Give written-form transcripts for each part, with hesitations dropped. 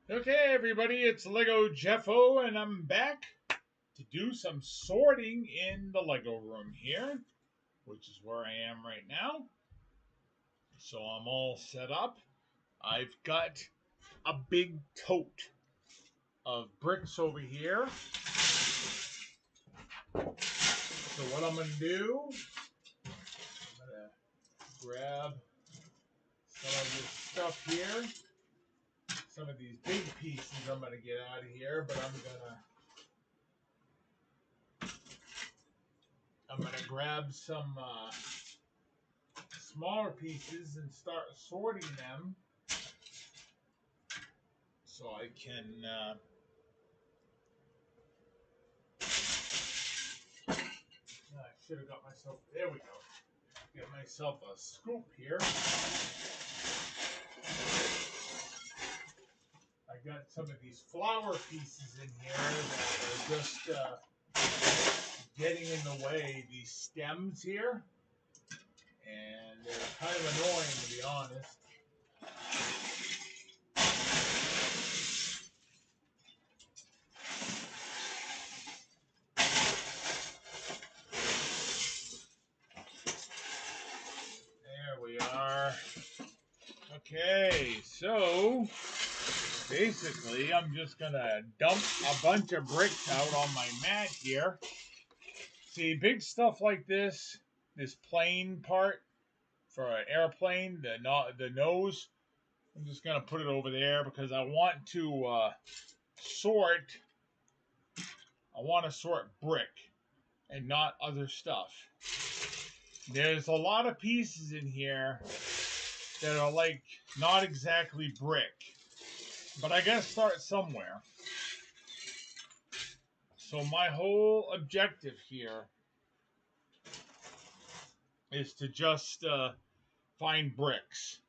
Okay, everybody, it's Lego Jeffo, and I'm back to do some sorting in the Lego room here, which is where I am right now. So I'm all set up. I've got a big tote of bricks over here. So what I'm going to do, I'm going to grab some of this stuff here. Some of these big pieces I'm going to get out of here, but I'm gonna grab some smaller pieces and start sorting them so I can I should have got myself, there we go, get myself a scoop here. I got some of these flower pieces in here that are just getting in the way, these stems here, and they're kind of annoying, to be honest. There we are. Okay, so basically, I'm just gonna dump a bunch of bricks out on my mat here. See, big stuff like this plane part for an airplane, the nose, I'm just gonna put it over there because I want to sort. I want to sort brick and not other stuff. There's a lot of pieces in here that are like not exactly brick, but I gotta start somewhere. So my whole objective here is to just find bricks.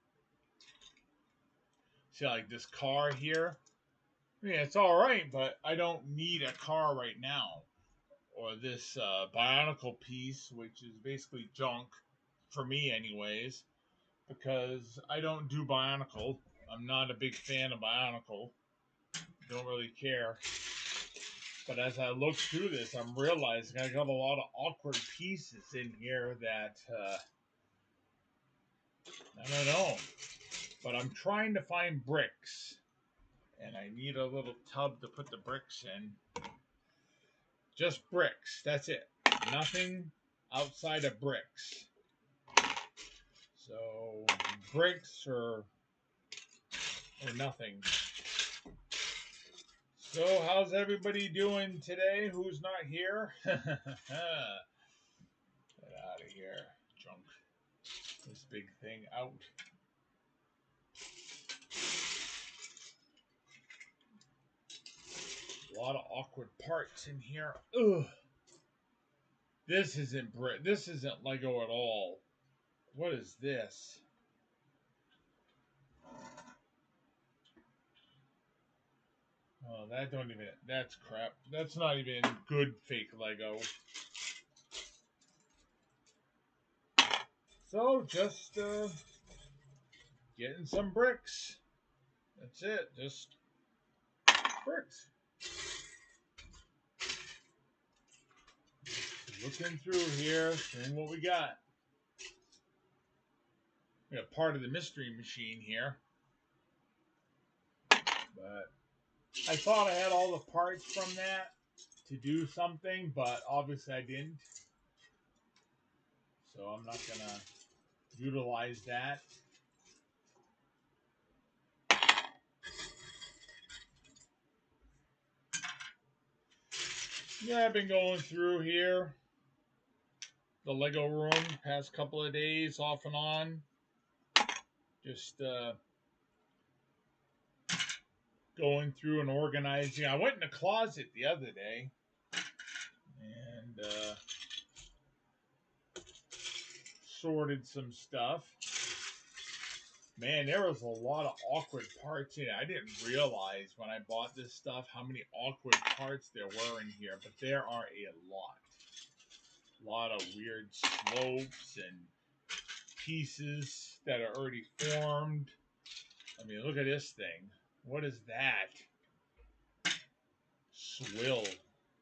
See, like this car here. Yeah, it's all right, but I don't need a car right now. Or this Bionicle piece, which is basically junk for me, anyways, because I don't do Bionicle. I'm not a big fan of Bionicle. Don't really care. But as I look through this, I'm realizing I got a lot of awkward pieces in here that I don't know. But I'm trying to find bricks. And I need a little tub to put the bricks in. Just bricks. That's it. Nothing outside of bricks. So bricks or nothing. So how's everybody doing today? Who's not here? Get out of here, junk. This big thing out. A lot of awkward parts in here. Ugh. This isn't brick. This isn't Lego at all. What is this? Oh, that don't even. That's crap. That's not even good fake Lego. So just getting some bricks. That's it. Just bricks. Looking through here, seeing what we got. We got part of the mystery machine here. But I thought I had all the parts from that to do something, but obviously I didn't. So I'm not going to utilize that. Yeah, I've been going through here, the Lego room, past couple of days, off and on. Just going through and organizing. I went in the closet the other day and sorted some stuff. Man, there was a lot of awkward parts in it. I didn't realize when I bought this stuff how many awkward parts there were in here, but there are a lot. A lot of weird slopes and pieces that are already formed. I mean, look at this thing. What is that? Swill.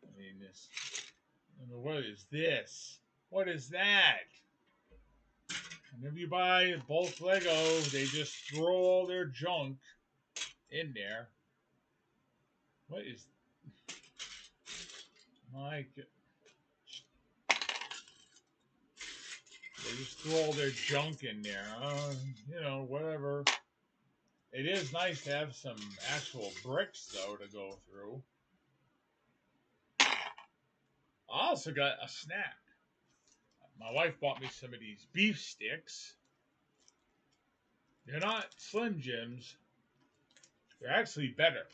I mean, this. What is this? What is that? Whenever you buy bulk Lego, they just throw all their junk in there. What is my? They just throw all their junk in there. You know, whatever. It is nice to have some actual bricks though to go through. I also got a snack. My wife bought me some of these beef sticks. They're not Slim Jims. They're actually better.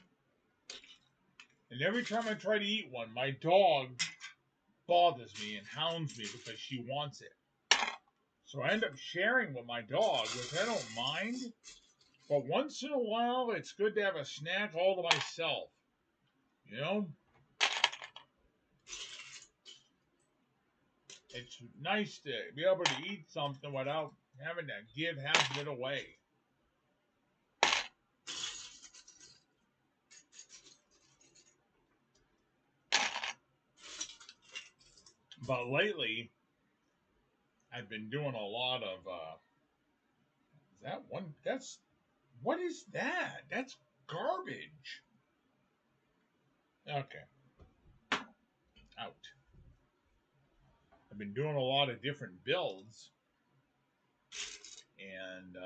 And every time I try to eat one, my dog bothers me and hounds me because she wants it. So I end up sharing with my dog, which I don't mind. But once in a while, it's good to have a snack all to myself. You know? It's nice to be able to eat something without having to give half of it away. But lately, I've been doing a lot of. Is that one? That's. What is that? That's garbage. Okay. Out. I've been doing a lot of different builds. And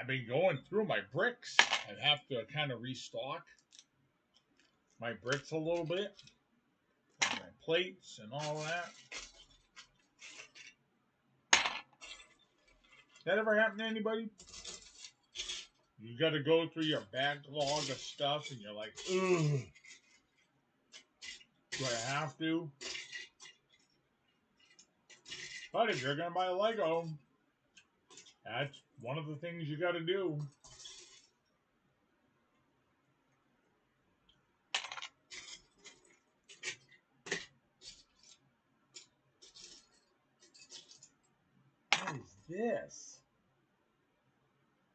I've been going through my bricks. I have to kind of restock my bricks a little bit. And my plates and all that. That ever happened to anybody? You got to go through your backlog of stuff and you're like, ugh. Do I have to? But if you're going to buy a Lego, that's one of the things you got to do. What is this?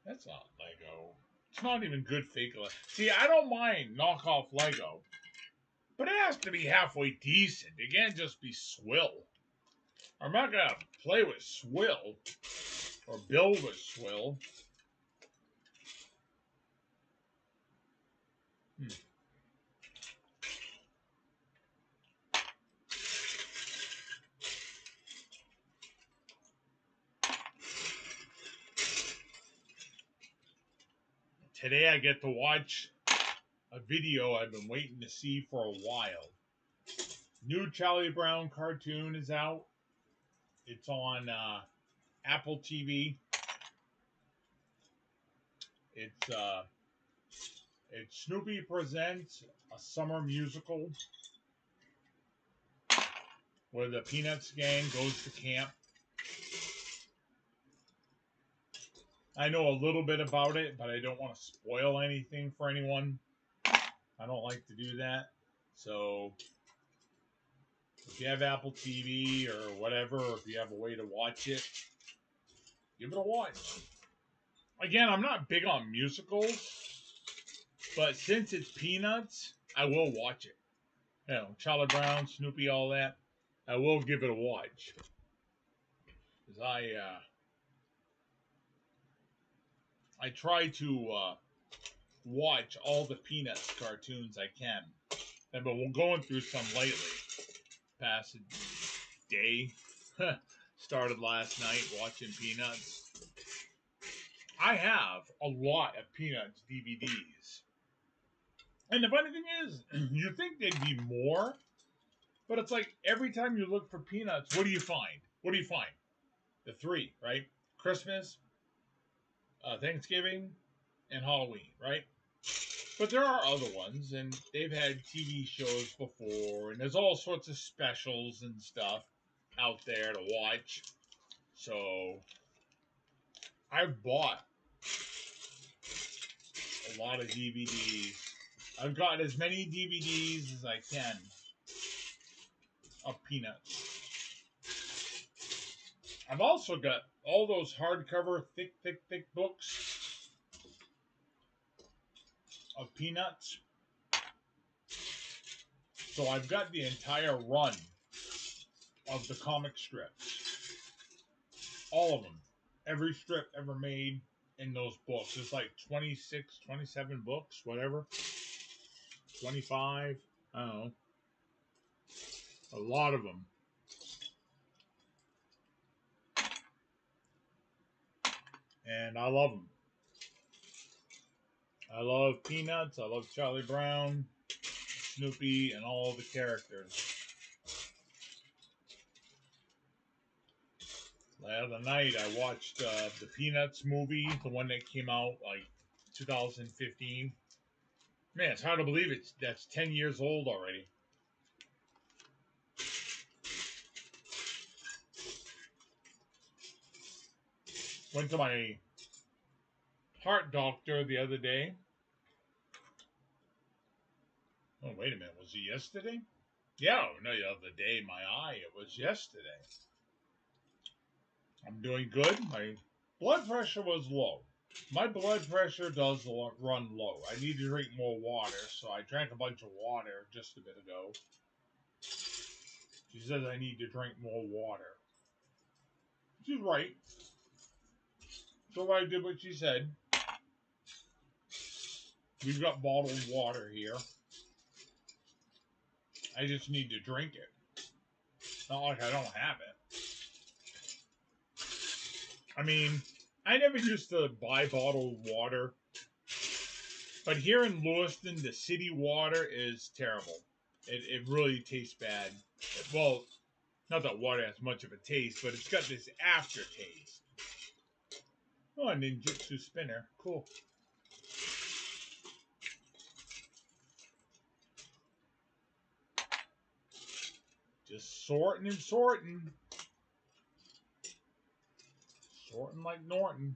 That's not Lego. It's not even good fake Lego. See, I don't mind knockoff Lego, but it has to be halfway decent. It can't just be swill. I'm not going to play with swill or build with swill. Today I get to watch a video I've been waiting to see for a while. New Charlie Brown cartoon is out. It's on Apple TV. It's Snoopy Presents a Summer Musical where the Peanuts gang goes to camp. I know a little bit about it, but I don't want to spoil anything for anyone. I don't like to do that. So if you have Apple TV or whatever, or if you have a way to watch it, give it a watch. Again, I'm not big on musicals, but since it's Peanuts, I will watch it. You know, Charlie Brown, Snoopy, all that. I will give it a watch. Because I try to watch all the Peanuts cartoons I can. I've been going through some lately. Past day. Started last night watching Peanuts. I have a lot of Peanuts DVDs. And the funny thing is, you think they'd be more, but it's like every time you look for Peanuts, what do you find? What do you find? The three, right? Christmas, Thanksgiving, and Halloween, right? But there are other ones, and they've had TV shows before, and there's all sorts of specials and stuff out there to watch. So I've bought a lot of DVDs. I've got as many DVDs as I can of Peanuts. I've also got all those hardcover, thick books of Peanuts. So I've got the entire run of the comic strips. All of them. Every strip ever made in those books. It's like 26, 27 books, whatever. 25. I don't know. A lot of them. And I love them. I love Peanuts. I love Charlie Brown, Snoopy, and all the characters. The other night I watched the Peanuts movie, the one that came out like 2015. Man, it's hard to believe that's 10 years old already. Went to my heart doctor the other day. Oh, wait a minute. Was it yesterday? Yeah, no, the other day, my eye. It was yesterday. I'm doing good. My blood pressure was low. My blood pressure does run low. I need to drink more water, so I drank a bunch of water just a bit ago. She says I need to drink more water. She's right. So I did what she said. We've got bottled water here. I just need to drink it. Not like I don't have it. I mean, I never used to buy bottled water. But here in Lewiston, the city water is terrible. It really tastes bad. Well, not that water has much of a taste, but it's got this aftertaste. Oh, a ninjutsu spinner. Cool. Just sorting and sorting. Sorting like Norton.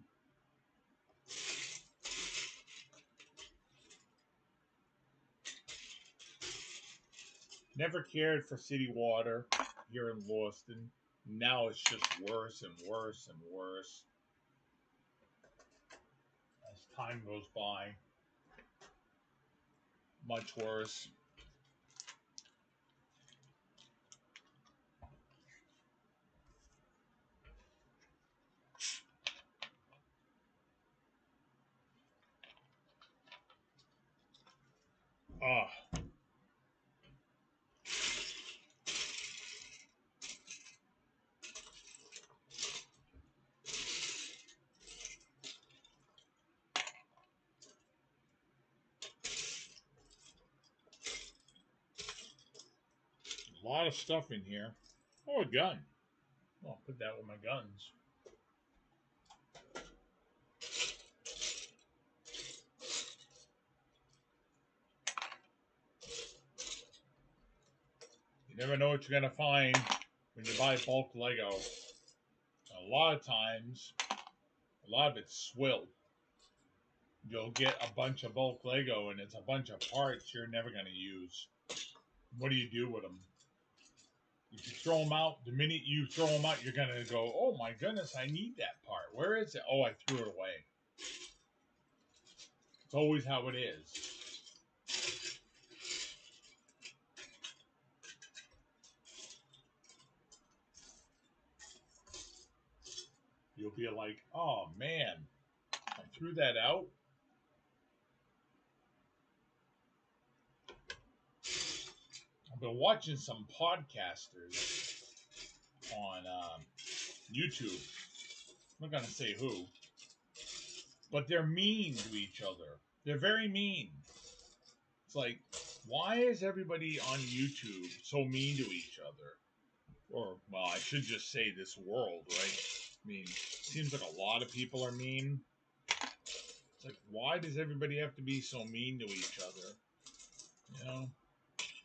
Never cared for city water here in Lewiston. Now it's just worse and worse and worse as time goes by. Much worse. Ah. A lot of stuff in here. Oh, a gun. Oh, I'll put that with my guns. You never know what you're going to find when you buy bulk Lego. A lot of times, a lot of it's swill. You'll get a bunch of bulk Lego and it's a bunch of parts you're never going to use. What do you do with them? If you throw them out, the minute you throw them out, you're going to go, oh my goodness, I need that part. Where is it? Oh, I threw it away. It's always how it is. You'll be like, oh man, I threw that out. I've been watching some podcasters on YouTube. I'm not going to say who. But they're mean to each other. They're very mean. It's like, why is everybody on YouTube so mean to each other? Or, well, I should just say this world, right? I mean, it seems like a lot of people are mean. It's like, why does everybody have to be so mean to each other? You know?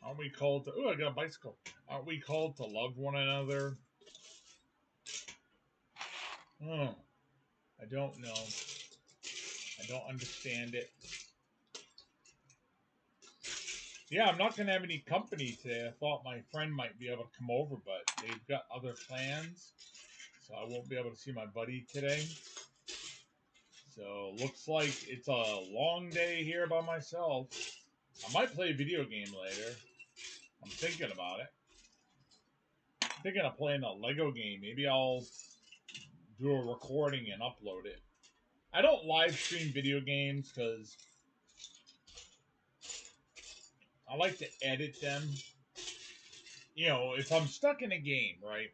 Aren't we called to... Oh, I got a bicycle. Aren't we called to love one another? Oh, I don't know. I don't understand it. Yeah, I'm not going to have any company today. I thought my friend might be able to come over, but they've got other plans. So I won't be able to see my buddy today. So looks like it's a long day here by myself. I might play a video game later. I'm thinking about it. I'm thinking of playing a Lego game. Maybe I'll do a recording and upload it. I don't live stream video games because I like to edit them. You know, if I'm stuck in a game, right,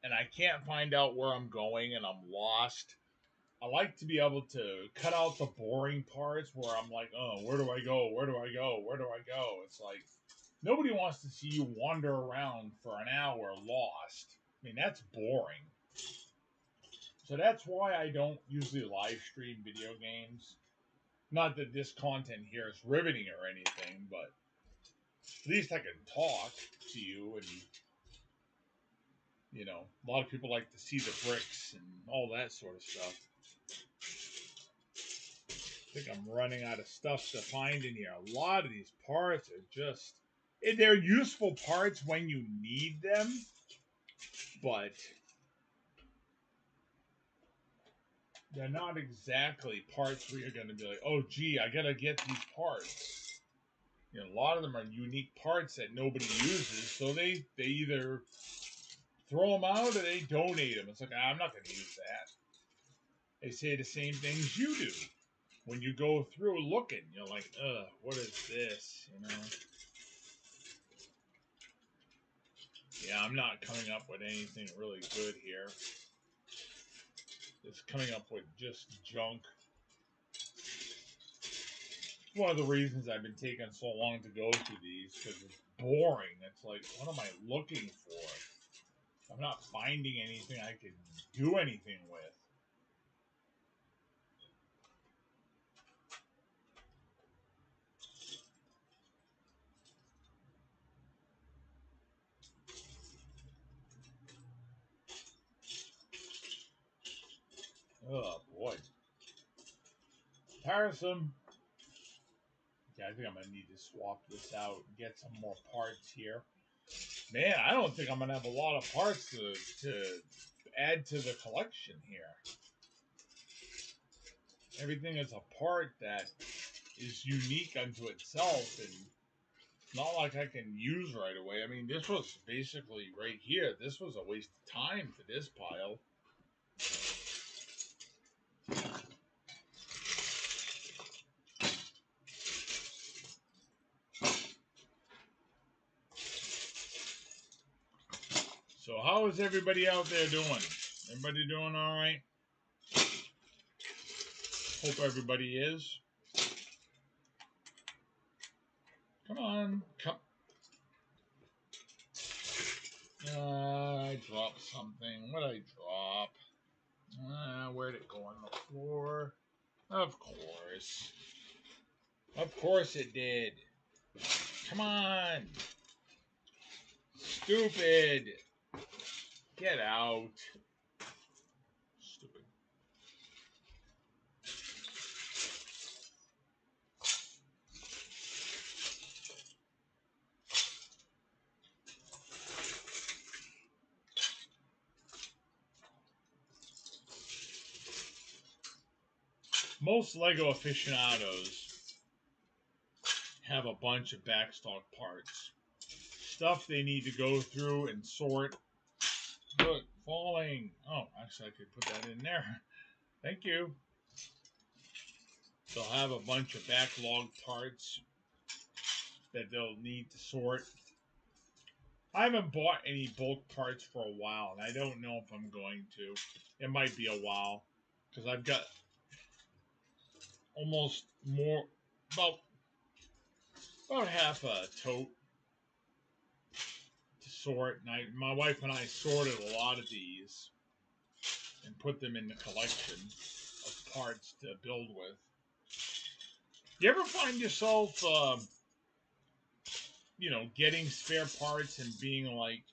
and I can't find out where I'm going and I'm lost, I like to be able to cut out the boring parts where I'm like, oh, where do I go? Where do I go? Where do I go? It's like nobody wants to see you wander around for an hour lost. I mean, that's boring. So that's why I don't usually live stream video games. Not that this content here is riveting or anything, but at least I can talk to you. And, you know, a lot of people like to see the bricks and all that sort of stuff. I think I'm running out of stuff to find in here. A lot of these parts are just... They're useful parts when you need them, but they're not exactly parts where you're going to be like, oh, gee, I got to get these parts. You know, a lot of them are unique parts that nobody uses, so they either throw them out or they donate them. It's like, I'm not going to use that. They say the same things you do. When you go through looking, you're like, ugh, what is this, you know? Yeah, I'm not coming up with anything really good here. Just coming up with just junk. One of the reasons I've been taking so long to go through these, because it's boring. It's like, what am I looking for? I'm not finding anything I can do anything with. Oh, boy. Tiresome. Yeah, I think I'm going to need to swap this out and get some more parts here. Man, I don't think I'm going to have a lot of parts to add to the collection here. Everything is a part that is unique unto itself, and not like I can use right away. I mean, this was basically right here. This was a waste of time for this pile. So how is everybody out there doing? Everybody doing all right? Hope everybody is. Come on. Come. I dropped something. What did I drop? Where'd it go on the floor? Of course. Of course it did. Come on. Stupid. Get out. Stupid. Most Lego aficionados have a bunch of backstock parts. Stuff they need to go through and sort. Look, falling. Oh, actually I could put that in there. Thank you. They'll have a bunch of backlog parts that they'll need to sort. I haven't bought any bulk parts for a while, and I don't know if I'm going to. It might be a while, because I've got almost about half a tote to sort, and my wife and I sorted a lot of these and put them in the collection of parts to build with. You ever find yourself, getting spare parts and being like,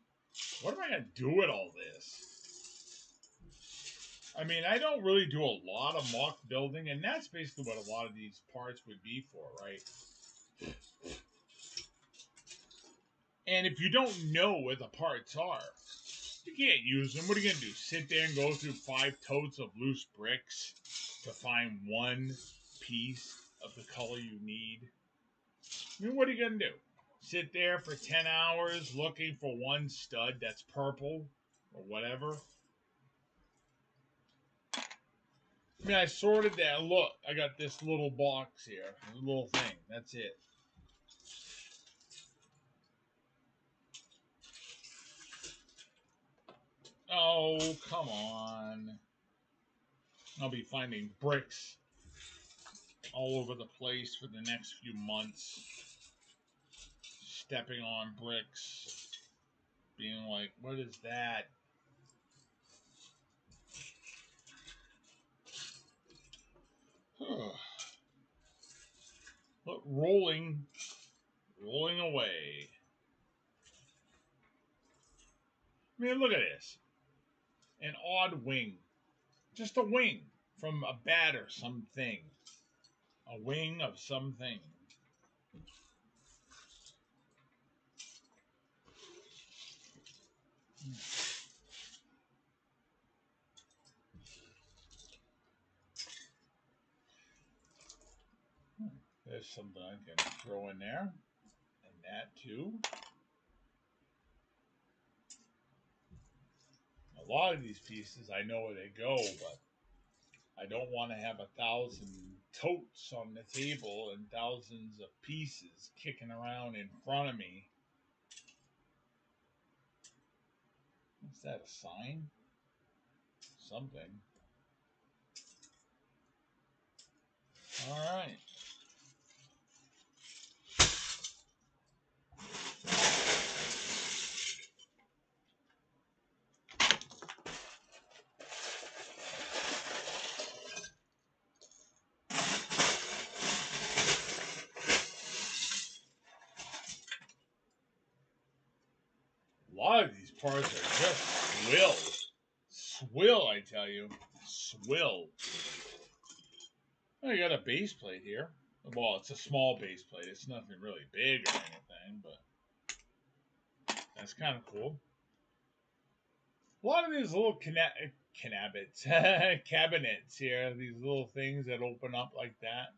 what am I going to do with all this? I mean, I don't really do a lot of mock building, and that's basically what a lot of these parts would be for, right? And if you don't know where the parts are, You can't use them. What are you going to do? Sit there and go through 5 totes of loose bricks to find one piece of the color you need? I mean, what are you going to do? Sit there for 10 hours looking for one stud that's purple or whatever? I mean, I sorted that. Look, I got this little box here. This little thing. That's it. Oh, come on. I'll be finding bricks all over the place for the next few months. Stepping on bricks. Being like, what is that? But rolling away. I mean, look at this. An odd wing. Just a wing from a bat or something. A wing of something. There's something I can throw in there. And that too. A lot of these pieces, I know where they go, but I don't want to have 1,000 totes on the table and thousands of pieces kicking around in front of me. Is that a sign? Something. All right. A lot of these parts are just swill. Swill, I tell you. Swill. Oh, you got a base plate here. Well, it's a small base plate. It's nothing really big or anything, but that's kind of cool. A lot of these little cabinets here, these little things that open up like that.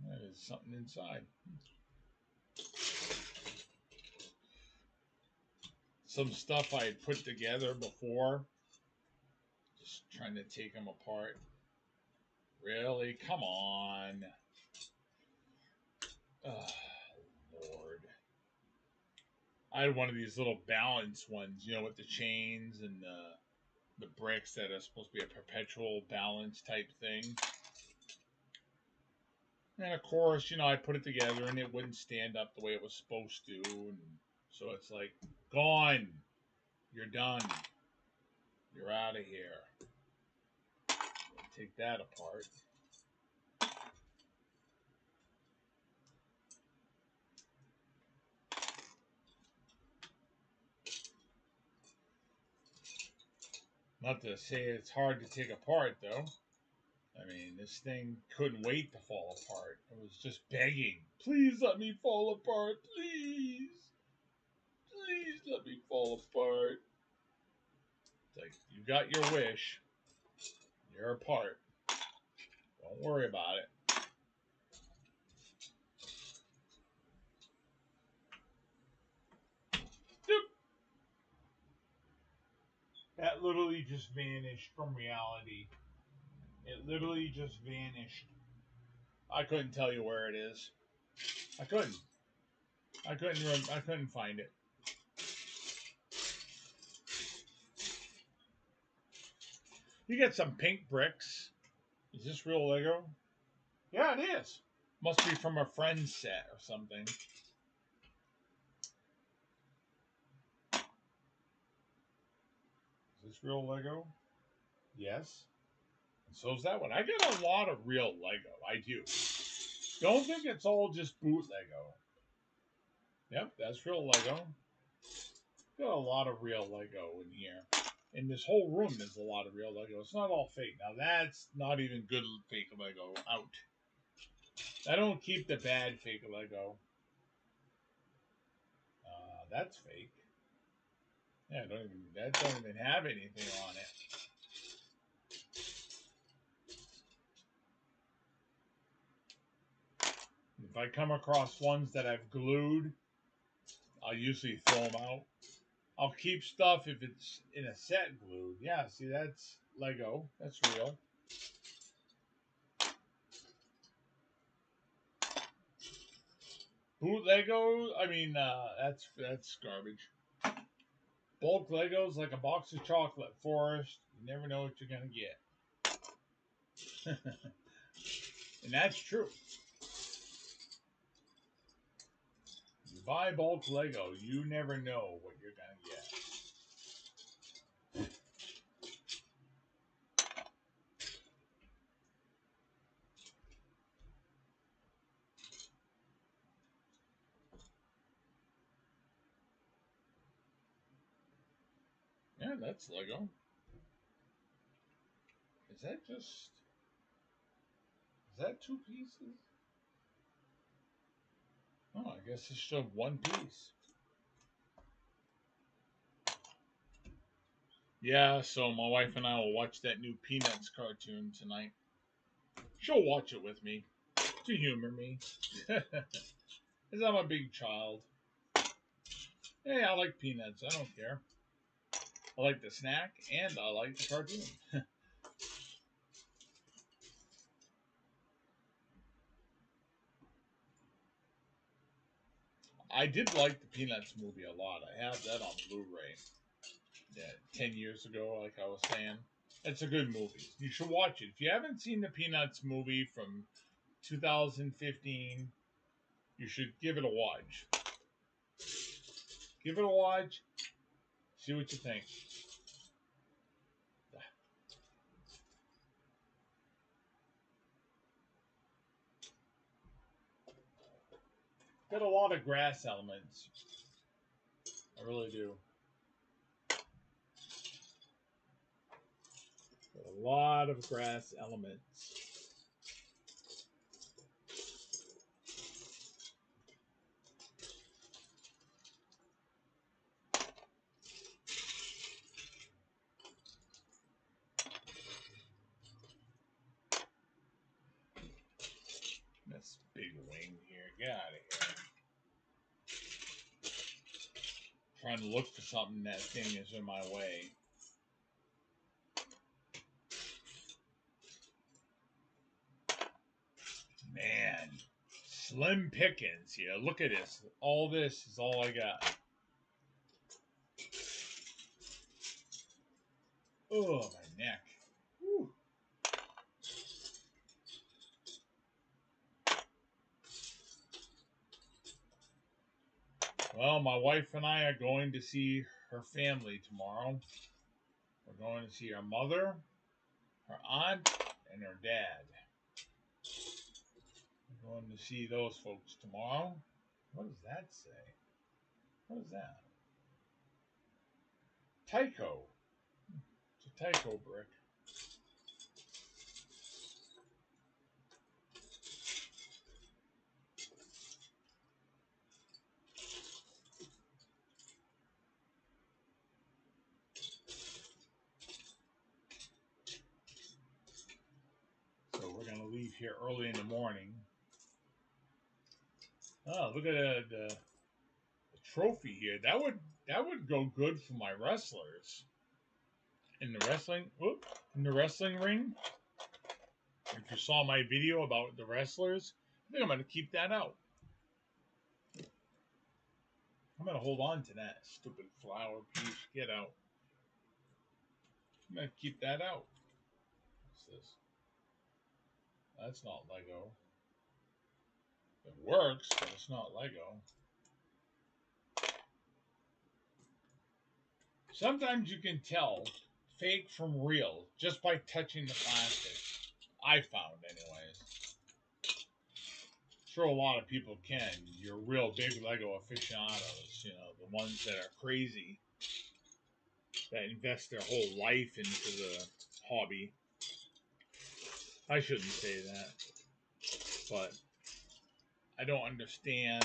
There's something inside. Some stuff I had put together before. Just trying to take them apart. Really? Come on. Oh, Lord. I had one of these little balance ones, you know, with the chains and the bricks that are supposed to be a perpetual balance type thing. And of course, you know, I put it together and it wouldn't stand up the way it was supposed to. And so it's like, gone. You're done. You're out of here. Take that apart. Not to say it's hard to take apart, though. I mean, this thing couldn't wait to fall apart. It was just begging. Please let me fall apart. Please. Please let me fall apart. It's like, you got your wish. You're apart. Don't worry about it. Doop. That literally just vanished from reality. It literally just vanished. I couldn't tell you where it is. I couldn't. I couldn't find it. You get some pink bricks. Is this real Lego? Yeah, it is. Must be from a friend's set or something. Is this real Lego? Yes. And so is that one. I get a lot of real Lego. I do. Don't think it's all just boot Lego. Yep, that's real Lego. Got a lot of real Lego in here. In this whole room, there's a lot of real Lego. It's not all fake. Now, that's not even good fake Lego. Out. I don't keep the bad fake Lego. That's fake. Yeah, that don't even have anything on it. If I come across ones that I've glued, I'll usually throw them out. I'll keep stuff if it's in a set glued. Yeah, see, that's Lego. That's real. Boot Legos, I mean, that's garbage. Bulk Legos, like a box of chocolate forest. You never know what you're gonna get, and that's true. You buy bulk Lego, you never know what you're gonna get. Yeah, that's Lego. Is that just? Is that two pieces? Oh, I guess it's just one piece. Yeah, so my wife and I will watch that new Peanuts cartoon tonight. She'll watch it with me to humor me. Because I'm a big child. Hey, I like Peanuts. I don't care. I like the snack and I like the cartoon. I did like the Peanuts movie a lot. I have that on Blu-ray. Yeah, 10 years ago, like I was saying. It's a good movie. You should watch it. If you haven't seen the Peanuts movie from 2015, you should give it a watch. Give it a watch. See what you think. Got a lot of grass elements. I really do. Got a lot of grass elements. This big wing here. Get out of here. Trying to look for something. That thing is in my way. Man. Slim pickings here. Look at this. All this is all I got. Oh, my neck. Whew. Well, my wife and I are going to see her family tomorrow. We're going to see her mother, her aunt, and her dad. We're going to see those folks tomorrow. What does that say? What is that? Tycho. It's a Tycho brick. So we're going to leave here early in the morning. Oh, look at the trophy here. That would go good for my wrestlers in the wrestling ring. If you saw my video about the wrestlers, I think I'm going to keep that out. I'm going to hold on to that stupid flower piece. Get out. I'm going to keep that out. What's this? That's not Lego. It works, but it's not Lego. Sometimes you can tell fake from real just by touching the plastic. I found, anyways. Sure, a lot of people can. You're real big Lego aficionados, the ones that are crazy, that invest their whole life into the hobby. I shouldn't say that, but I don't understand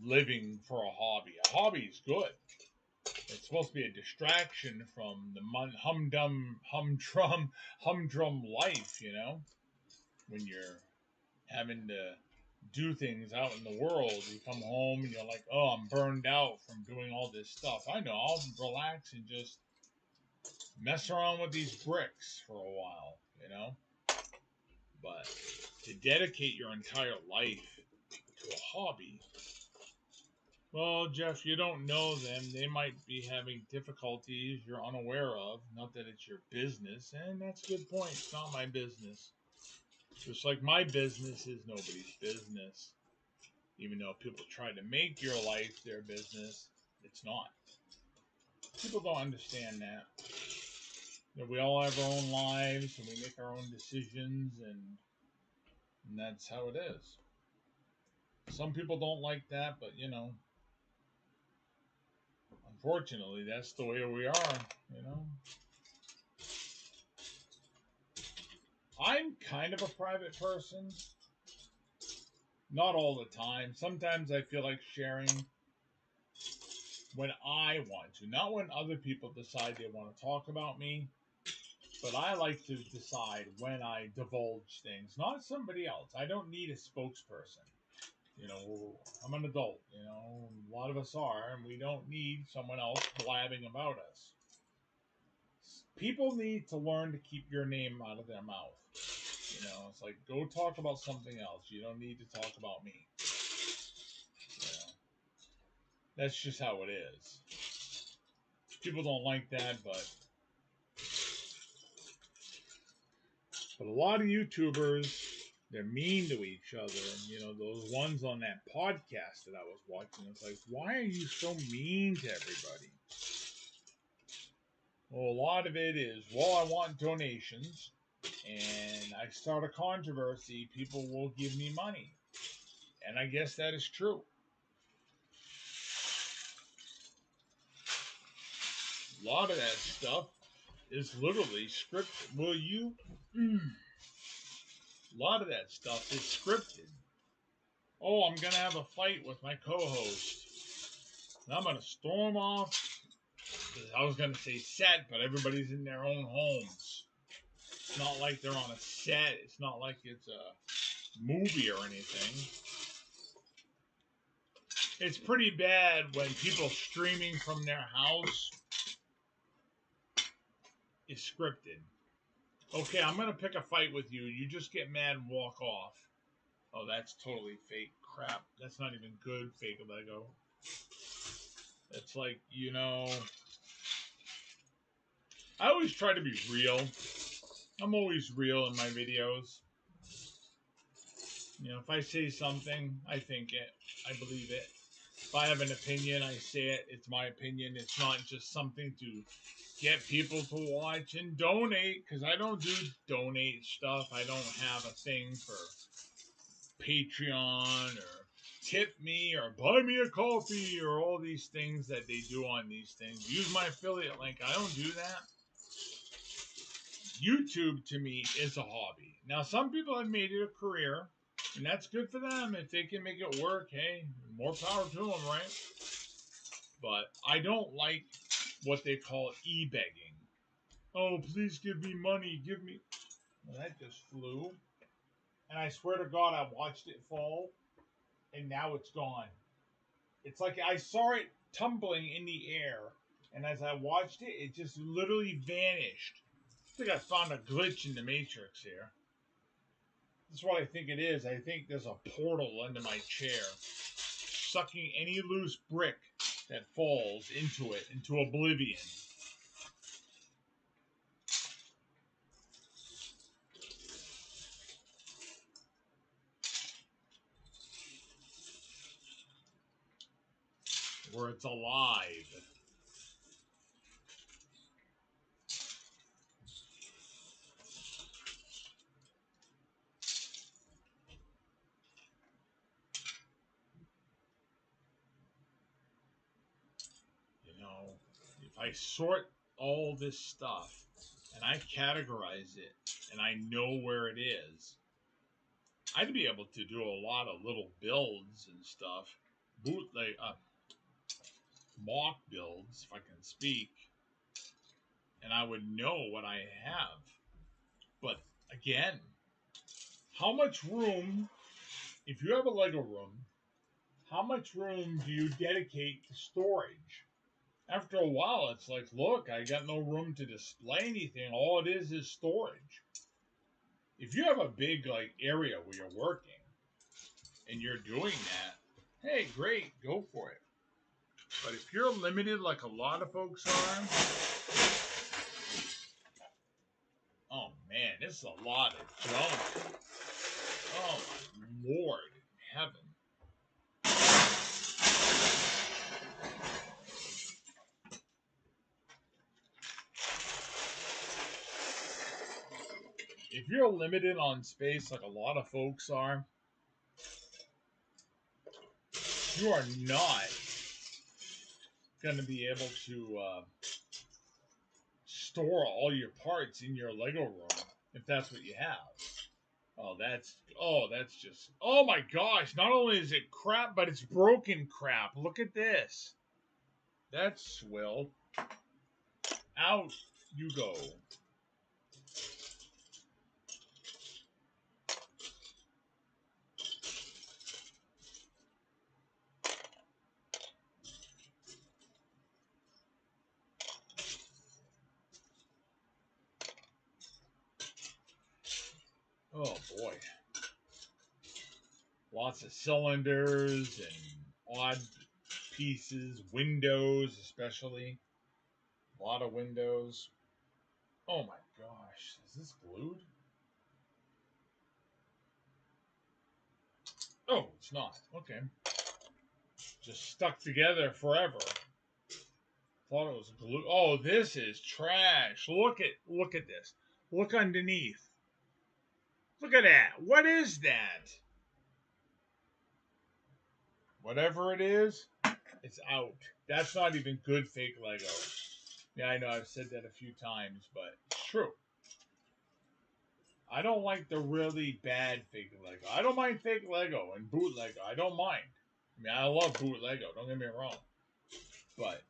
living for a hobby. A hobby is good. It's supposed to be a distraction from the humdrum life, when you're having to do things out in the world. You come home and you're like, oh, I'm burned out from doing all this stuff. I know, I'll relax and just mess around with these bricks for a while. But to dedicate your entire life to a hobby, well, Jeff, you don't know them. They might be having difficulties you're unaware of. Not that it's your business, and that's a good point. It's not my business. Just like my business is nobody's business. Even though people try to make your life their business, it's not. People don't understand that. We all have our own lives, and we make our own decisions, and that's how it is. Some people don't like that, but unfortunately, that's the way we are. I'm kind of a private person. Not all the time. Sometimes I feel like sharing when I want to, not when other people decide they want to talk about me. But I like to decide when I divulge things, not somebody else. I don't need a spokesperson. I'm an adult, a lot of us are, and we don't need someone else blabbing about us. People need to learn to keep your name out of their mouth. It's like, go talk about something else. You don't need to talk about me. That's just how it is. People don't like that, but a lot of YouTubers, they're mean to each other. And, those ones on that podcast that I was watching, it's like, why are you so mean to everybody? Well, a lot of it is, well, I want donations, and I start a controversy, people will give me money. And I guess that is true. A lot of that stuff is literally scripted. A lot of that stuff is scripted. Oh, I'm going to have a fight with my co-host. And I'm going to storm off. I was going to say set, but everybody's in their own homes. It's not like they're on a set. It's not like it's a movie or anything. It's pretty bad when people streaming from their house is scripted. Okay, I'm going to pick a fight with you. You just get mad and walk off. Oh, that's totally fake crap. That's not even good fake Lego. It's like, I always try to be real. I'm always real in my videos. If I say something, I think it. I believe it. If I have an opinion, I say it. It's my opinion. It's not just something to get people to watch and donate, because I don't do donate stuff. I don't have a thing for Patreon or tip me or buy me a coffee or all these things that they do on these things. Use my affiliate link. I don't do that. YouTube to me is a hobby. Now, some people have made it a career, and that's good for them. If they can make it work, hey, more power to them, right? But I don't like what they call e-begging. Oh, please give me money. Give me. Well, that just flew. And I swear to God, I watched it fall, and now it's gone. It's like I saw it tumbling in the air, and as I watched it, it just literally vanished. I think I found a glitch in the Matrix here. That's what I think it is. I think there's a portal under my chair, sucking any loose brick that falls into it, into oblivion. Where it's alive. If I sort all this stuff and I categorize it and I know where it is, I'd be able to do a lot of little builds and stuff, bootleg, mock builds, if I can speak, and I would know what I have. But again, how much room, if you have a Lego room, how much room do you dedicate to storage? After a while, it's like, look, I got no room to display anything. All it is storage. If you have a big area where you're working and you're doing that, hey, great, go for it. But if you're limited like a lot of folks are, oh man, it's a lot of junk. Oh my Lord in heaven. If you're limited on space like a lot of folks are, you are not going to be able to store all your parts in your Lego room if that's what you have. That's just, oh my gosh, not only is it crap, but it's broken crap. Look at this. That's swill. Out you go. Oh boy. Lots of cylinders and odd pieces, windows especially. A lot of windows. Oh my gosh, is this glued? Oh, it's not. Okay. Just stuck together forever. Thought it was glue. Oh, this is trash. Look at this. Look underneath. Look at that. What is that? Whatever it is, it's out. That's not even good fake Lego. Yeah, I know I've said that a few times, but it's true. I don't like the really bad fake Lego. I don't mind fake Lego and boot Lego. I don't mind. I mean, I love boot Lego. Don't get me wrong. But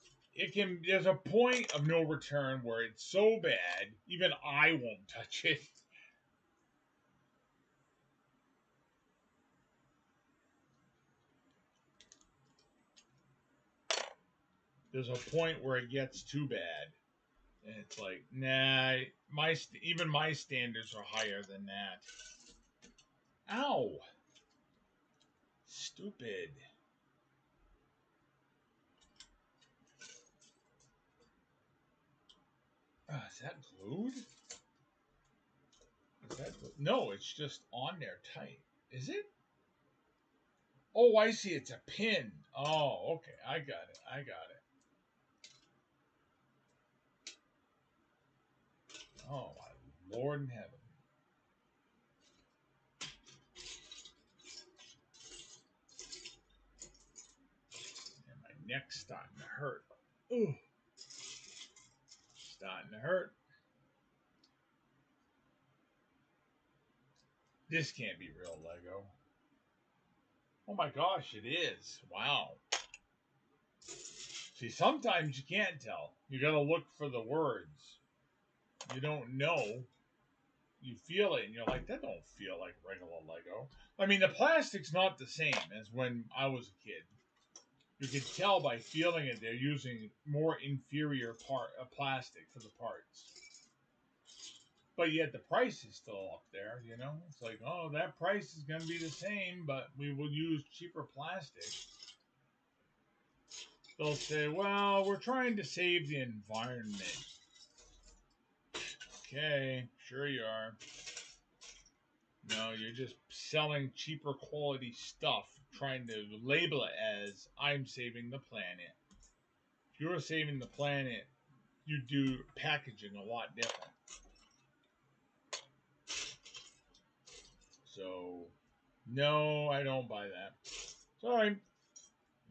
there's a point of no return where it's so bad, even I won't touch it. There's a point where it gets too bad. And it's like, nah, even my standards are higher than that. Ow. Stupid. Is that glued? No, it's just on there tight. Is it? Oh, I see. It's a pin. Oh, okay. I got it. Oh, my Lord in heaven. And my neck's starting to hurt. Ooh. Starting to hurt. This can't be real Lego. Oh my gosh, it is. Wow. See, sometimes you can't tell. You gotta look for the words. You don't know. You feel it, and you're like, that don't feel like regular Lego. I mean, the plastic's not the same as when I was a kid. You could tell by feeling it, they're using more inferior plastic for the parts. But yet the price is still up there, you know? It's like, oh, that price is going to be the same, but we will use cheaper plastic. They'll say, well, we're trying to save the environment. Okay, sure you are. No, you're just selling cheaper quality stuff, trying to label it as I'm saving the planet. If you're saving the planet, you do packaging a lot different. So, no, I don't buy that. Sorry,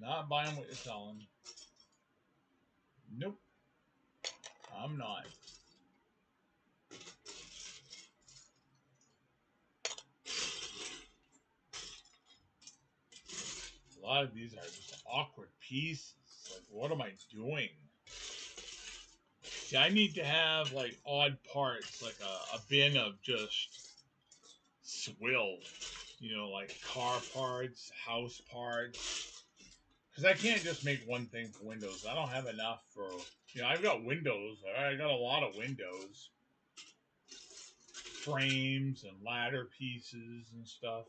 not buying what you're selling. Nope, I'm not. lot of these are just awkward pieces. Like, what am I doing? See, I need to have like odd parts, like a bin of just swill, like car parts, house parts. Because I can't just make one thing for windows. I don't have enough for, I've got windows. I got a lot of windows, frames and ladder pieces and stuff.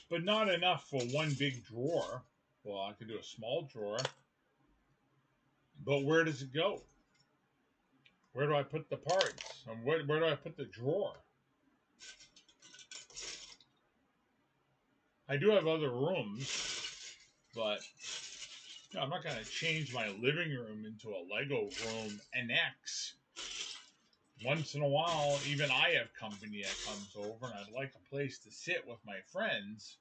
But not enough for one big drawer. Well, I could do a small drawer. But where does it go? Where do I put the parts? And where do I put the drawer? I do have other rooms, but I'm not going to change my living room into a Lego room annex. Once in a while, even I have company that comes over, and I'd like a place to sit with my friends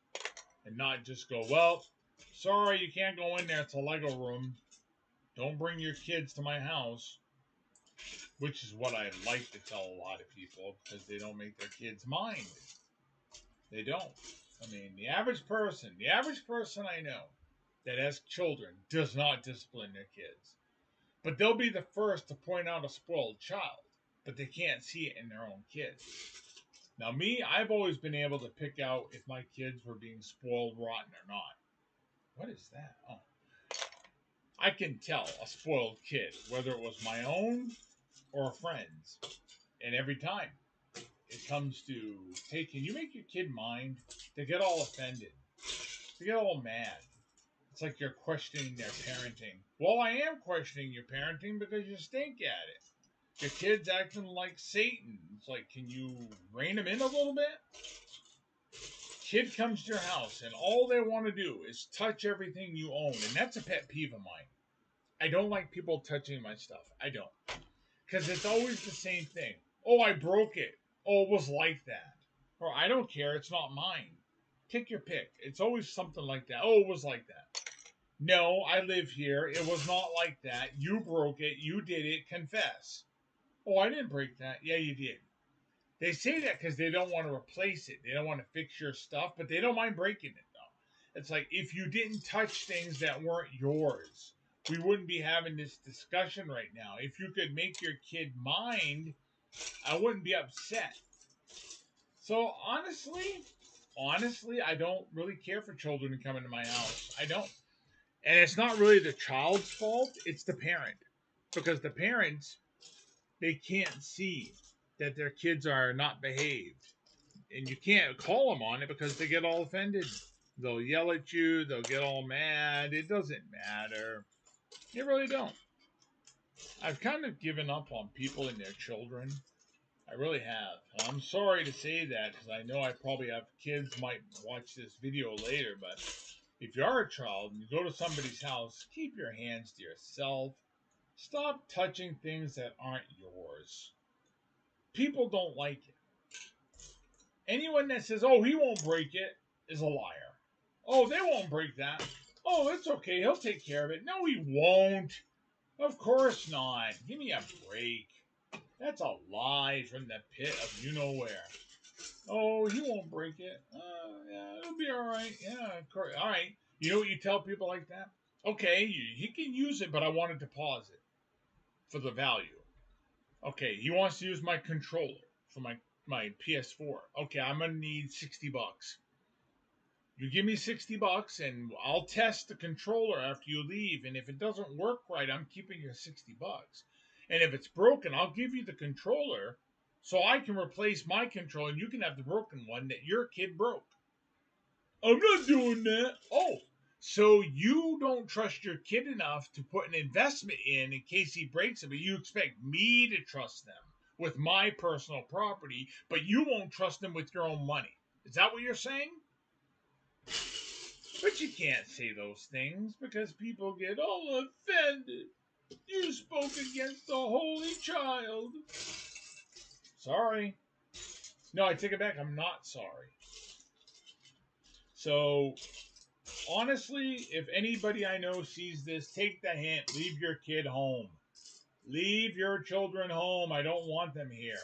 and not just go, well, sorry, you can't go in there. It's a Lego room. Don't bring your kids to my house, which is what I like to tell a lot of people because they don't make their kids mind. They don't. I mean, the average person I know that has children does not discipline their kids. But they'll be the first to point out a spoiled child, but they can't see it in their own kids. Now, me, I've always been able to pick out if my kids were being spoiled rotten or not. What is that? Oh. I can tell a spoiled kid, whether it was my own or a friend's. And every time it comes to, hey, can you make your kid mind? They get all offended. They get all mad. It's like you're questioning their parenting. Well, I am questioning your parenting because you stink at it. Your kid's acting like Satan. It's like, can you rein him in a little bit? Kid comes to your house and all they want to do is touch everything you own. And that's a pet peeve of mine. I don't like people touching my stuff. I don't. Because it's always the same thing. Oh, I broke it. Oh, it was like that. Or I don't care. It's not mine. Take your pick. It's always something like that. Oh, it was like that. No, I live here. It was not like that. You broke it. You did it. Confess. Oh, I didn't break that. Yeah, you did. They say that because they don't want to replace it. They don't want to fix your stuff, but they don't mind breaking it, though. It's like if you didn't touch things that weren't yours, we wouldn't be having this discussion right now. If you could make your kid mind, I wouldn't be upset. So honestly, I don't really care for children to come into my house. I don't. And it's not really the child's fault, it's the parent. Because the parents, they can't see that their kids are not behaved. And you can't call them on it because they get all offended. They'll yell at you, they'll get all mad. It doesn't matter. They really don't. I've kind of given up on people and their children. I really have. And I'm sorry to say that because I know I probably have kids might watch this video later, but if you are a child and you go to somebody's house, keep your hands to yourself. Stop touching things that aren't yours. People don't like it. Anyone that says, oh, he won't break it, is a liar. Oh, they won't break that. Oh, it's okay. He'll take care of it. No, he won't. Of course not. Give me a break. That's a lie from the pit of you know where. Oh, he won't break it. Yeah, it'll be all right. Yeah, of course. All right. You know what you tell people like that? Okay, he can use it, but I want a deposit for the value. Okay, he wants to use my controller for my PS4. Okay, I'm gonna need $60. You give me $60 and I'll test the controller after you leave. And if it doesn't work right, I'm keeping your $60. And if it's broken, I'll give you the controller so I can replace my controller and you can have the broken one that your kid broke. I'm not doing that. Oh, so you don't trust your kid enough to put an investment in case he breaks it, but you expect me to trust them with my personal property, but you won't trust them with your own money. Is that what you're saying? But you can't say those things because people get all offended. You spoke against the Holy Child. Sorry. No, I take it back. I'm not sorry. So, honestly, if anybody I know sees this, take the hint. Leave your kid home. Leave your children home. I don't want them here.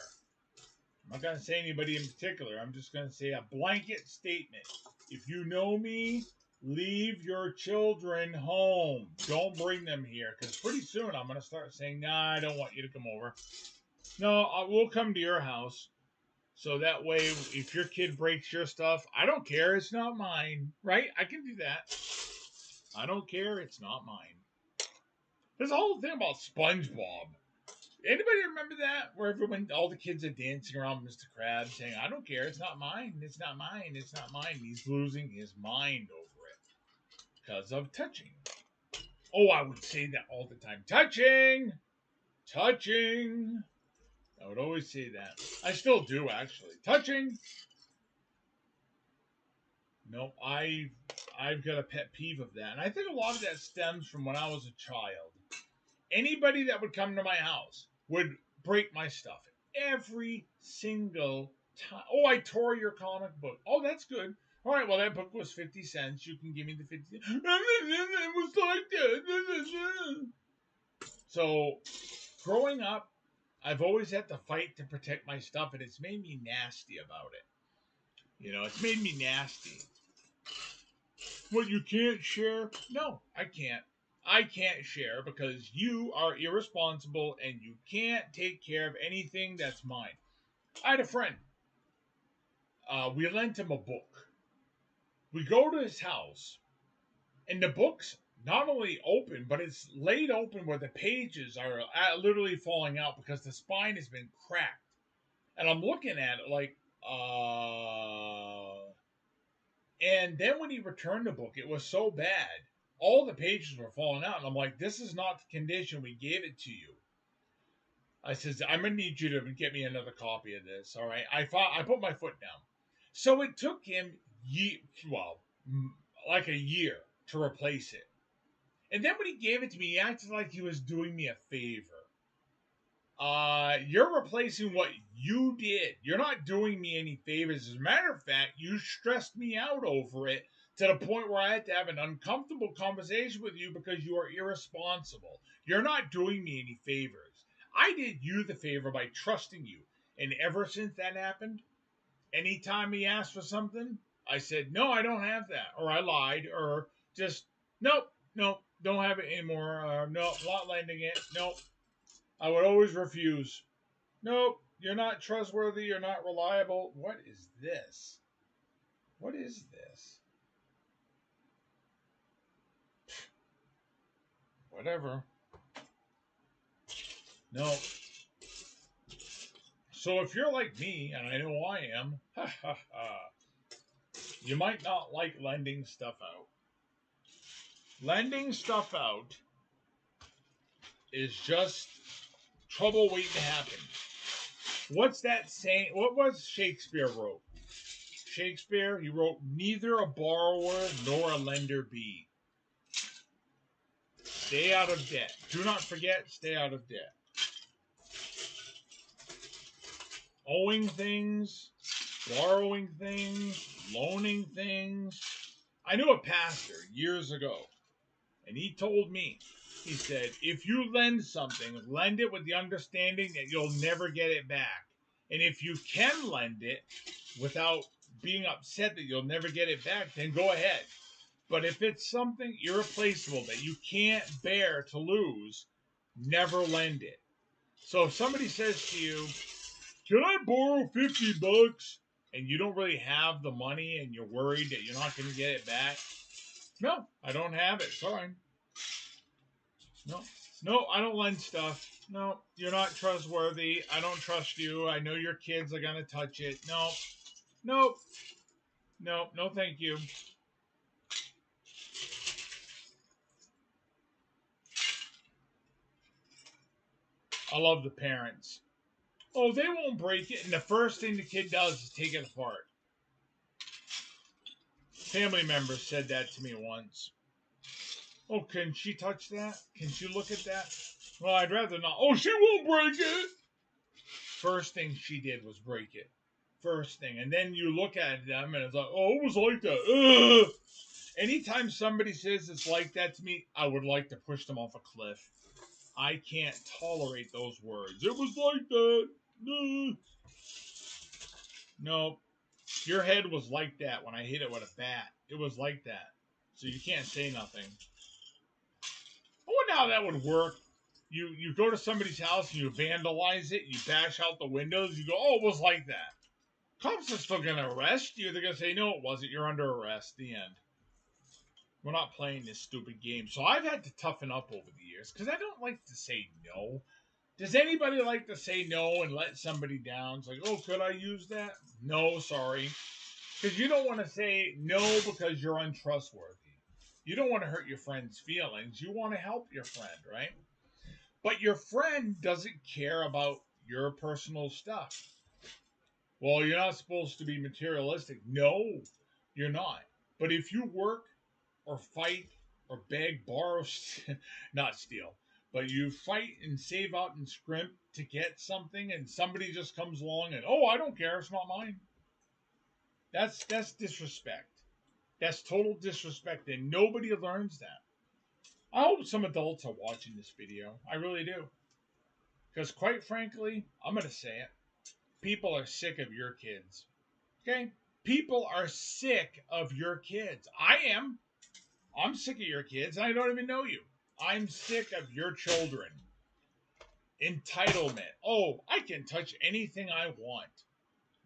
I'm not going to say anybody in particular. I'm just going to say a blanket statement. If you know me, leave your children home. Don't bring them here. Because pretty soon I'm going to start saying, nah, I don't want you to come over. No, we'll come to your house. So that way, if your kid breaks your stuff, I don't care. It's not mine. Right? I can do that. I don't care. It's not mine. There's a whole thing about SpongeBob. Anybody remember that? Where everyone, all the kids are dancing around Mr. Krabs saying, I don't care. It's not mine. It's not mine. It's not mine. He's losing his mind over it because of touching. Oh, I would say that all the time. Touching! Touching! I would always say that. I still do, actually. Touching! No, I've got a pet peeve of that. And I think a lot of that stems from when I was a child. Anybody that would come to my house would break my stuff every single time. Oh, I tore your comic book. Oh, that's good. All right, well, that book was 50 cents. You can give me the 50 cents. It was like that. So, growing up, I've always had to fight to protect my stuff, and it's made me nasty about it. You know, it's made me nasty. What, you can't share? No, I can't. I can't share because you are irresponsible and you can't take care of anything that's mine. I had a friend. We lent him a book. We go to his house, and the book's not only open, but it's laid open where the pages are literally falling out because the spine has been cracked. And I'm looking at it like, And then when he returned the book, it was so bad. All the pages were falling out. And I'm like, this is not the condition we gave it to you. I says, I'm going to need you to get me another copy of this. All right. I put my foot down. So it took him, like a year to replace it. And then when he gave it to me, he acted like he was doing me a favor. You're replacing what you did. You're not doing me any favors. As a matter of fact, you stressed me out over it to the point where I had to have an uncomfortable conversation with you because you are irresponsible. You're not doing me any favors. I did you the favor by trusting you. And ever since that happened, anytime he asked for something, I said, no, I don't have that. Or I lied. Or just, nope, don't have it anymore. Nope, not lending it. Nope. I would always refuse. Nope, you're not trustworthy, you're not reliable. What is this? What is this? Whatever. No. So if you're like me, and I know I am, you might not like lending stuff out. Lending stuff out is just trouble waiting to happen. What's that saying? What was Shakespeare wrote? Shakespeare, he wrote, neither a borrower nor a lender be. Stay out of debt. Do not forget, stay out of debt. Owing things, borrowing things, loaning things. I knew a pastor years ago, and he told me, he said, if you lend something, lend it with the understanding that you'll never get it back. And if you can lend it without being upset that you'll never get it back, then go ahead. But if it's something irreplaceable that you can't bear to lose, never lend it. So if somebody says to you, can I borrow $50? And you don't really have the money and you're worried that you're not going to get it back. No, I don't have it. Sorry. No, I don't lend stuff. No, you're not trustworthy. I don't trust you. I know your kids are going to touch it. No, thank you. I love the parents. Oh, they won't break it. And the first thing the kid does is take it apart. Family member said that to me once. Oh, can she touch that? Can she look at that? Well, I'd rather not. Oh, she won't break it. First thing she did was break it. First thing. And then you look at them and it's like, oh, it was like that. Ugh. Anytime somebody says it's like that to me, I would like to push them off a cliff. I can't tolerate those words. It was like that. No, your head was like that when I hit it with a bat. It was like that. So you can't say nothing. I wonder how that would work. You go to somebody's house and you vandalize it, you bash out the windows, you go, oh, it was like that. Cops are still gonna arrest you. They're gonna say, no, it wasn't. You're under arrest. The end. We're not playing this stupid game. So I've had to toughen up over the years because I don't like to say no. Does anybody like to say no and let somebody down? It's like, oh, could I use that? No, sorry. Because you don't want to say no because you're untrustworthy. You don't want to hurt your friend's feelings. You want to help your friend, right? But your friend doesn't care about your personal stuff. Well, you're not supposed to be materialistic. No, you're not. But if you work or fight or beg, borrow, not steal, but you fight and save up and scrimp to get something, and somebody just comes along and, oh, I don't care, it's not mine. That's disrespect. That's total disrespect, and nobody learns that. I hope some adults are watching this video. I really do. Because quite frankly, I'm going to say it. People are sick of your kids. Okay? People are sick of your kids. I am. I'm sick of your kids. I don't even know you. I'm sick of your children. Entitlement. Oh, I can touch anything I want.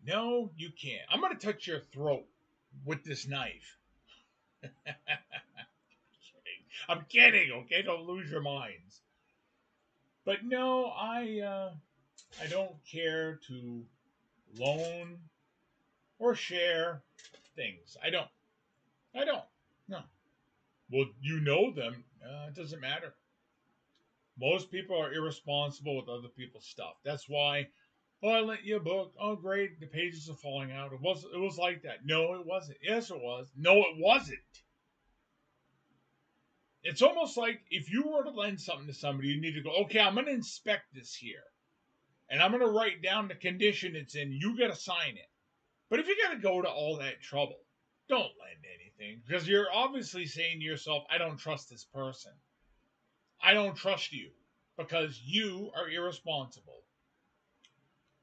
No, you can't. I'm going to touch your throat with this knife. I'm kidding, okay? Don't lose your minds. But no, I don't care to loan or share things. I don't. I don't. No. Well, you know them. It doesn't matter. Most people are irresponsible with other people's stuff. That's why. Oh, I lent you a book. Oh, great. The pages are falling out. It was like that. No, it wasn't. Yes, it was. No, it wasn't. It's almost like if you were to lend something to somebody, you need to go, okay, I'm going to inspect this here. And I'm going to write down the condition it's in. You got to sign it. But if you got to go to all that trouble, don't lend anything. Because you're obviously saying to yourself, I don't trust this person. I don't trust you. Because you are irresponsible.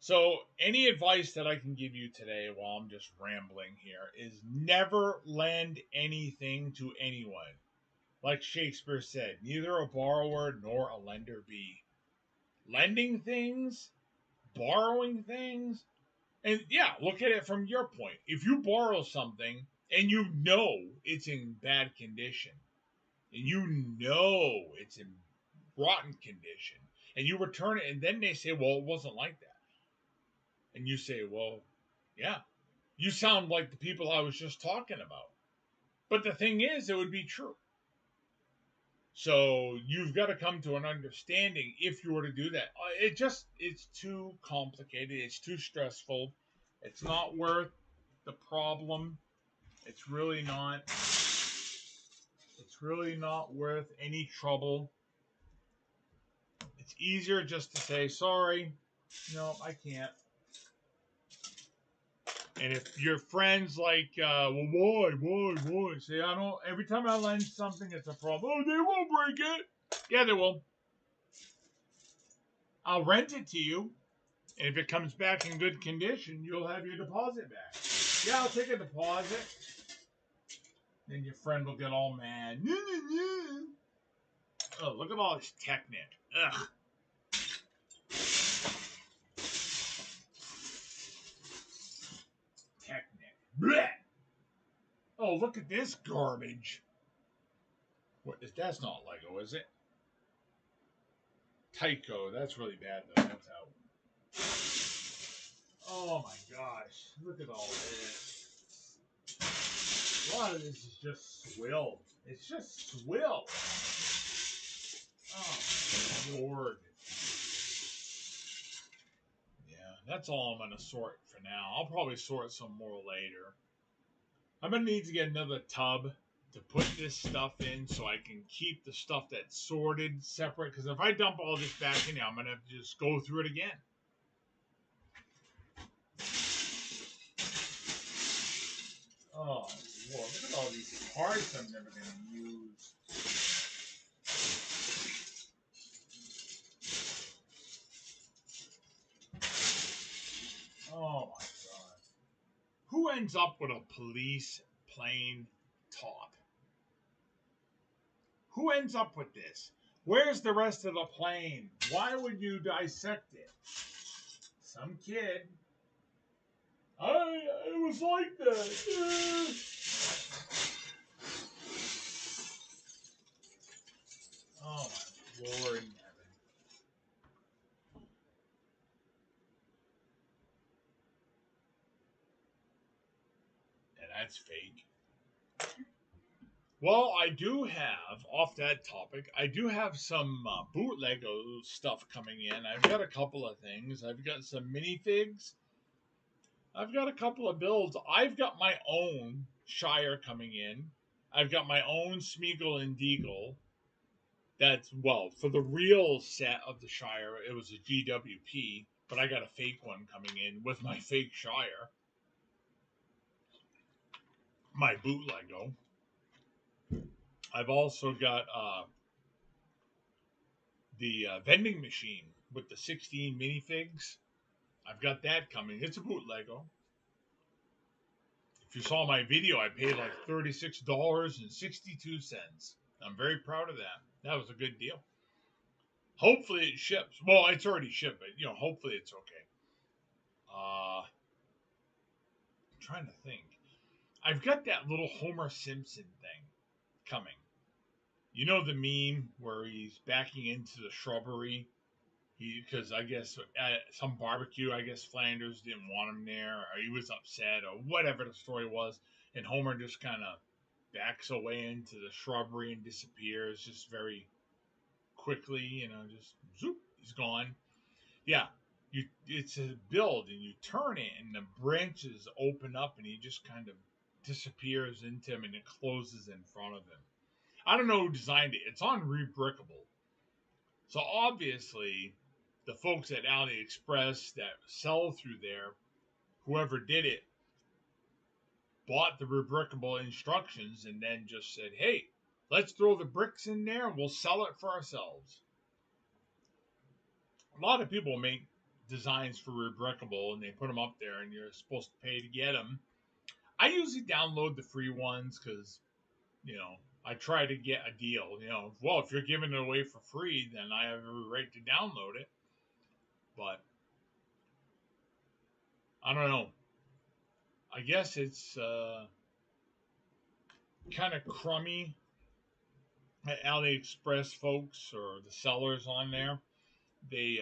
So, any advice that I can give you today while I'm just rambling here is never lend anything to anyone. Like Shakespeare said, neither a borrower nor a lender be. Lending things, borrowing things, and yeah, look at it from your point. If you borrow something and you know it's in bad condition, and you know it's in rotten condition, and you return it, and then they say, well, it wasn't like that. And you say, well, yeah, you sound like the people I was just talking about. But the thing is, it would be true. So you've got to come to an understanding if you were to do that. It's too complicated. It's too stressful. It's not worth the problem. It's really not. It's really not worth any trouble. It's easier just to say, sorry, no, I can't. And if your friends like, well, why? Say, I don't. Every time I lend something, it's a problem. Oh, they won't break it. Yeah, they will. I'll rent it to you, and if it comes back in good condition, you'll have your deposit back. Yeah, I'll take a deposit. Then your friend will get all mad. Oh, look at all this Technic. Ugh. Technic. Blech. Oh, look at this garbage. What? That's not Lego, is it? Tyco. That's really bad, though. That's out. Oh my gosh. Look at all this. A lot of this is just swill. It's just swill. Oh, Lord. Yeah, that's all I'm going to sort for now. I'll probably sort some more later. I'm going to need to get another tub to put this stuff in so I can keep the stuff that's sorted separate. Because if I dump all this back in here, I'm going to have to just go through it again. Oh, Lord, look at all these parts I'm never going to use. Oh, my God. ends up with a police plane top? Who ends up with this? Where's the rest of the plane? Why would you dissect it? Some kid. It was like that. Oh my Lord in heaven. And that's fake. Well, I do have, off that topic, I do have some bootleg stuff coming in. I've got a couple of things. I've got some minifigs. I've got a couple of builds. I've got my own Shire coming in. I've got my own Smeagol and Deagle. That's, well, for the real set of the Shire, it was a GWP, but I got a fake one coming in with my fake Shire. My bootleg. I've also got the vending machine with the 16 minifigs. I've got that coming. It's a bootleg. If you saw my video, I paid like $36.62. I'm very proud of that. That was a good deal. Hopefully it ships. Well, it's already shipped, but hopefully it's okay. I'm trying to think. I've got that little Homer Simpson thing coming. You know the meme where he's backing into the shrubbery because I guess at some barbecue, I guess Flanders didn't want him there, or he was upset, or whatever the story was, and Homer just kind of backs away into the shrubbery and disappears just very quickly, just zoop, he's gone. Yeah, it's a build, and you turn it, and the branches open up, and he just kind of disappears into him, and it closes in front of him. I don't know who designed it. It's on Rebrickable. So obviously, the folks at AliExpress that sell through there, whoever did it, bought the Rebrickable instructions and then just said, hey, let's throw the bricks in there and we'll sell it for ourselves. A lot of people make designs for Rebrickable and they put them up there and you're supposed to pay to get them. I usually download the free ones because, I try to get a deal. Well, if you're giving it away for free, then I have every right to download it. But I don't know. I guess it's kind of crummy at AliExpress folks or the sellers on there. They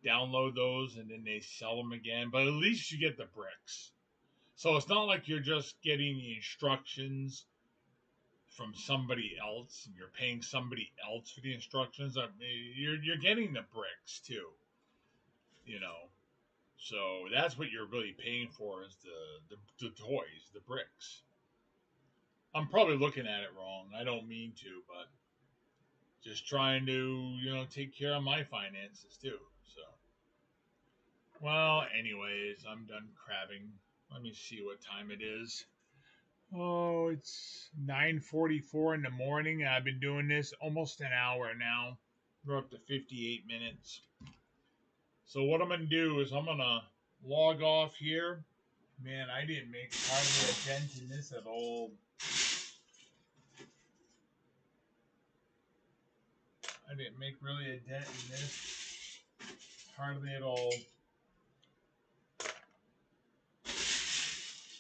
download those and then they sell them again. But at least you get the bricks. So it's not like you're just getting the instructions from somebody else and you're paying somebody else for the instructions. You're getting the bricks too. So that's what you're really paying for is the toys, the bricks. I'm probably looking at it wrong. I don't mean to, but just trying to, take care of my finances too. So, well, anyways, I'm done crabbing. Let me see what time it is. Oh, it's 9:44 in the morning. I've been doing this almost an hour now. We're up to 58 minutes. So what I'm gonna do is I'm gonna log off here. Man, I didn't make hardly a dent in this at all. I didn't make really a dent in this. Hardly at all.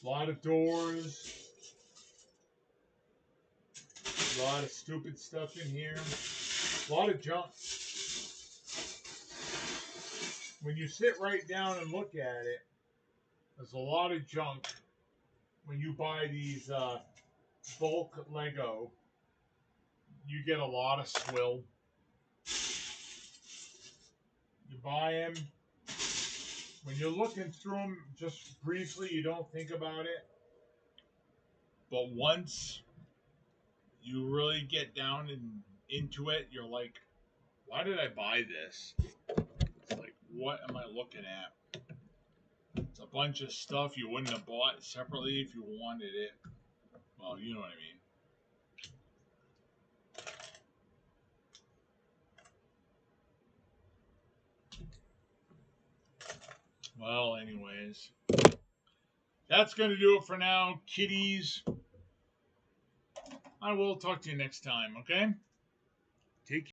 A lot of doors. A lot of stupid stuff in here. A lot of junk. When you sit right down and look at it, there's a lot of junk. When you buy these bulk Lego, you get a lot of swill. You buy them. When you're looking through them just briefly, you don't think about it. But once you really get down and into it, you're like, why did I buy this? It's like, what am I looking at? It's a bunch of stuff you wouldn't have bought separately if you wanted it. Well, you know what I mean. Well, anyways, That's going to do it for now, kiddies. I will talk to you next time, okay?